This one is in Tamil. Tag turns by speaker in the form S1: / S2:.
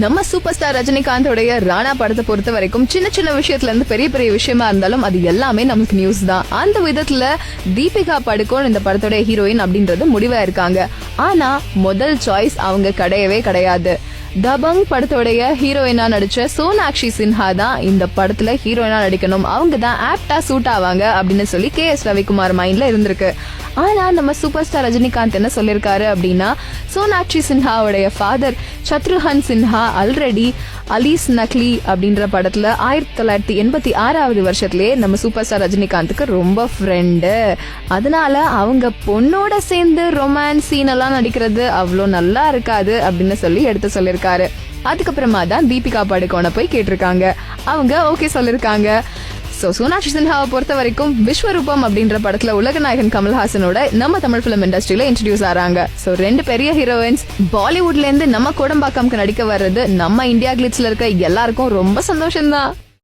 S1: நம்ம சூப்பர் ஸ்டார் ரஜினிகாந்தோடைய ராணா படத்தை பொறுத்த வரைக்கும் சின்ன சின்ன விஷயத்துல இருந்து பெரிய பெரிய விஷயமா இருந்தாலும் அது எல்லாமே நமக்கு நியூஸ் தான். அந்த விதத்துல தீபிகா படுகோன் இந்த படத்தோட ஹீரோயின் அப்படின்றது முடிவா இருக்காங்க. ஆனா முதல் சாய்ஸ் அவங்க கிடையவே கிடையாது. தபங் படத்தோடைய ஹீரோயினா நடிச்ச சோனாக்ஷி சின்ஹா தான் இந்த படத்துல ஹீரோயினா நடிக்கணும், அவங்க தான் ஆப்டா சூட் ஆவாங்க அப்படின்னு சொல்லி KS ரவிக்குமார் மைண்ட்ல இருந்திருக்கு. ஆனா நம்ம சூப்பர் ஸ்டார் ரஜினிகாந்த் என்ன சொல்லிருக்காரு அப்படின்னா, சோனாக்ஷி சின்ஹாவுடைய ஃபாதர் சத்ருஹன் சின்ஹா ஆல்ரெடி அலீஸ் நக்லி அப்படின்ற படத்துல 1986 வருஷத்திலேயே நம்ம சூப்பர் ஸ்டார் ரஜினிகாந்துக்கு ரொம்ப ஃப்ரெண்டு. அதனால அவங்க பொண்ணோட சேர்ந்து ரொமான்ஸ் சீன் எல்லாம் நடிக்கிறது அவ்வளோ நல்லா இருக்காது அப்படின்னு சொல்லி எடுத்து சொல்லிருக்காரு. அதுக்கப்புறமா தான் தீபிகா படுகோனை போய் கேட்டிருக்காங்க. அவங்க ஓகே சொல்லிருக்காங்க. சோனாக்ஷி சின்ஹாவை பொறுத்த வரைக்கும் விஸ்வரூபம் அப்படின்ற படத்துல உலகநாயகன் கமல்ஹாசனோட நம்ம தமிழ் பிலிம் இண்டஸ்ட்ரியில இன்ட்ரடியூஸ் ஆறாங்க. சோ 2 பெரிய ஹீரோயின்ஸ் பாலிவுட்ல இருந்து நம்ம கோடம்பாக்கம்க்கு நடிக்க வர்றது நம்ம இந்தியா கிளிட்ஸ்ல இருக்க எல்லாருக்கும் ரொம்ப சந்தோஷம் தான்.